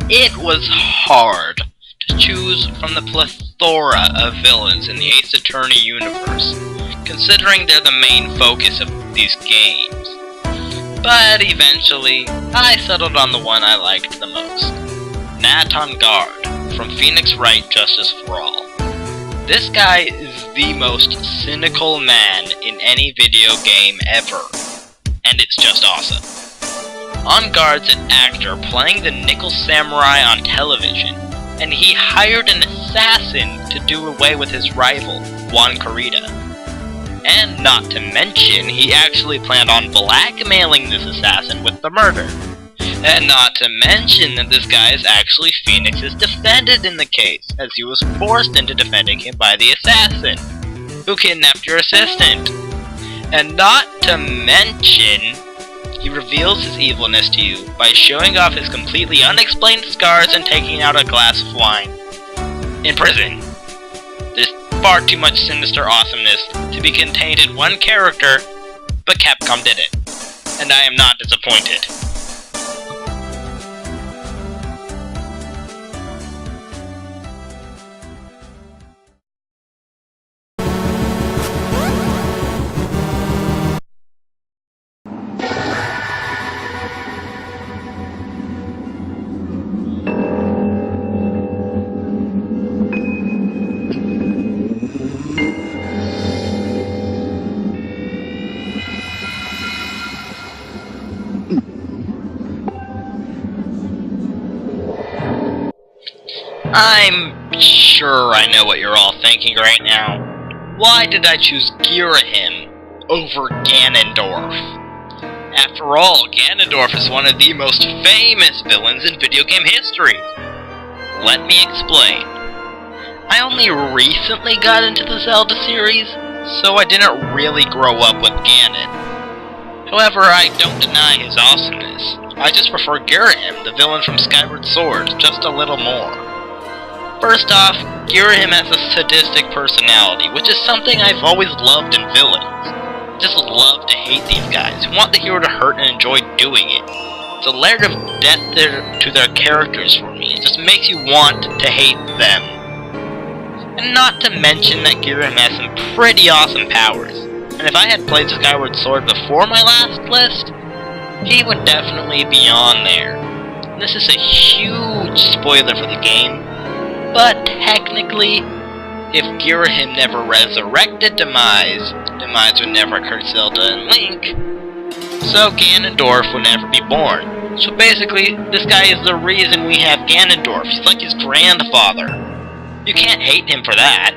It was hard to choose from the plethora of villains in the Ace Attorney universe, considering they're the main focus of these games. But eventually, I settled on the one I liked the most. Nat on Guard, from Phoenix Wright Justice for All. This guy is the most cynical man in any video game ever, and it's just awesome. On Guard's an actor playing the Nickel Samurai on television, and he hired an assassin to do away with his rival, Juan Corrida. And not to mention, he actually planned on blackmailing this assassin with the murder. And not to mention that this guy is actually Phoenix's defendant in the case, as he was forced into defending him by the assassin, who kidnapped your assistant. And not to mention, he reveals his evilness to you by showing off his completely unexplained scars and taking out a glass of wine. In prison. There's far too much sinister awesomeness to be contained in one character, but Capcom did it. And I am not disappointed. I'm sure I know what you're all thinking right now. Why did I choose Girahim over Ganondorf? After all, Ganondorf is one of the most famous villains in video game history. Let me explain. I only recently got into the Zelda series, so I didn't really grow up with Ganon. However, I don't deny his awesomeness. I just prefer Girahim, the villain from Skyward Sword, just a little more. First off, Girahim has a sadistic personality, which is something I've always loved in villains. I just love to hate these guys, who want the hero to hurt and enjoy doing it. It's a layer of depth to their characters for me. It just makes you want to hate them. And not to mention that Girahim has some pretty awesome powers. And if I had played Skyward Sword before my last list, he would definitely be on there. And this is a huge spoiler for the game. But technically, if Girahim never resurrected Demise would never hurt Zelda and Link, so Ganondorf would never be born. So basically, this guy is the reason we have Ganondorf. He's like his grandfather. You can't hate him for that.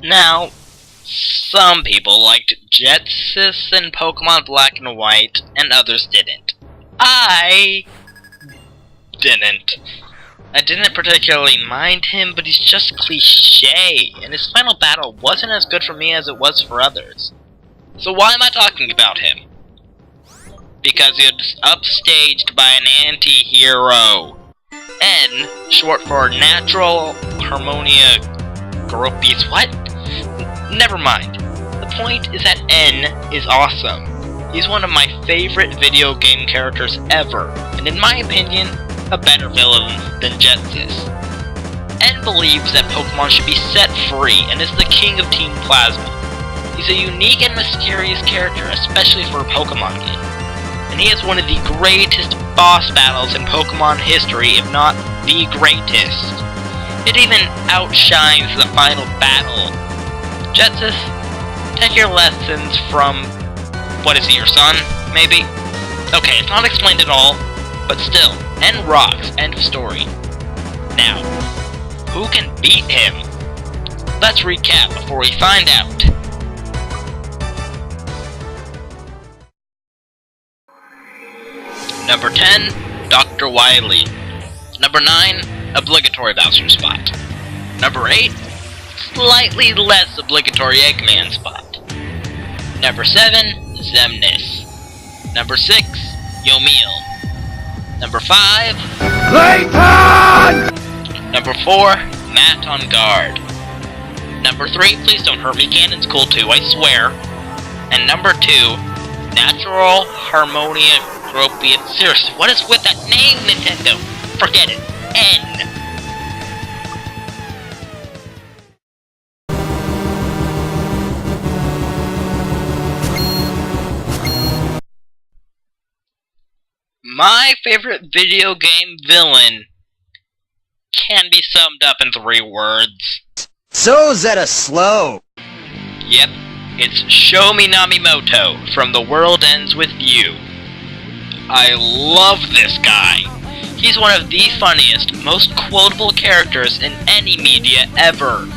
Now, some people liked Jetsis in Pokemon Black and White, and others didn't. I didn't particularly mind him, but he's just cliché, and his final battle wasn't as good for me as it was for others. So why am I talking about him? Because he was upstaged by an anti-hero. N, short for Natural Harmonia Groupies, what? Never mind. The point is that N is awesome. He's one of my favorite video game characters ever, and in my opinion, a better villain than Jetsis. N believes that Pokemon should be set free, and is the king of Team Plasma. He's a unique and mysterious character, especially for a Pokemon game. And he is one of the greatest boss battles in Pokemon history, if not the greatest. It even outshines the final battle. Jetsis, take your lessons from, what is he, your son, maybe? Okay, it's not explained at all, but still, N rocks, end of story. Now, who can beat him? Let's recap before we find out. Number 10, Dr. Wily. Number 9, obligatory Bowser spot. Number 8, slightly less obligatory Eggman spot. Number 7, Xemnas. Number 6, Yomiel. Number 5, Layton! Number 4, Matt on Guard. Number 3, please don't hurt me, Ganon's cool too, I swear. And number 2, Natural Harmonia Gropia. Seriously, what is with that name, Nintendo? Forget it. N. My favorite video game villain can be summed up in 3 words. So Zeta slow. Yep, it's Show Me Namimoto from The World Ends With You. I love this guy. He's one of the funniest, most quotable characters in any media ever.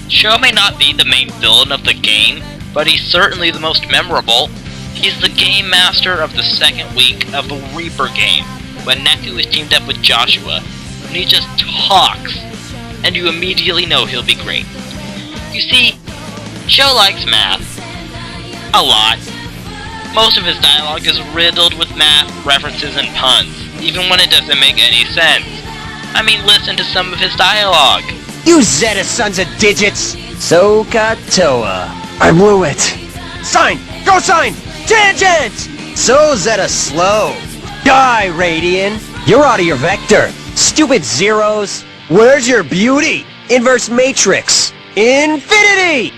Sho may not be the main villain of the game, but he's certainly the most memorable. He's the game master of the second week of the Reaper game, when Neku is teamed up with Joshua, and he just talks, and you immediately know he'll be great. You see, Sho likes math. A lot. Most of his dialogue is riddled with math, references, and puns, even when it doesn't make any sense. I mean, listen to some of his dialogue. You Zeta sons of digits! So Katoa. I blew it. Sign! Go sign! Tangent! So Zeta slow. Die, Radian! You're out of your vector. Stupid zeros. Where's your beauty? Inverse matrix. Infinity!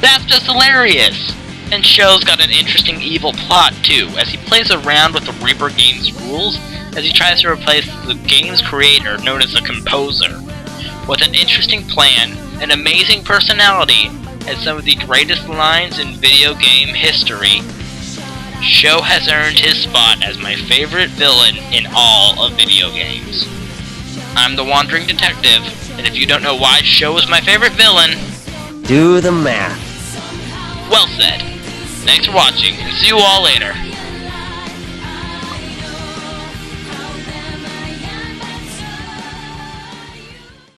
That's just hilarious! And Sho's got an interesting evil plot too, as he plays around with the Reaper game's rules as he tries to replace the game's creator, known as a composer. With an interesting plan, an amazing personality, and some of the greatest lines in video game history, Sho has earned his spot as my favorite villain in all of video games. I'm the Wandering Detective, and if you don't know why Sho is my favorite villain, do the math. Well said. Thanks for watching, and see you all later.